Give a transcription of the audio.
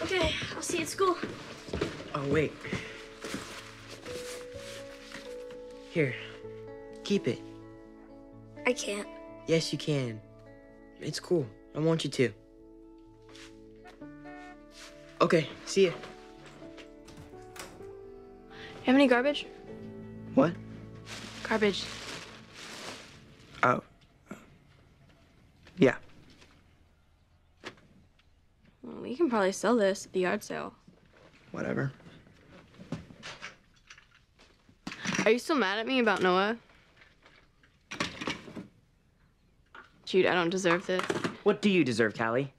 Okay, I'll see you at school. Oh, wait. Here, keep it. I can't. Yes, you can. It's cool. I want you to. Okay, see ya. You have any garbage? What? Garbage. Oh. Yeah. Well, we can probably sell this at the yard sale. Whatever. Are you still mad at me about Noah? Shoot, I don't deserve this. What do you deserve, Callie?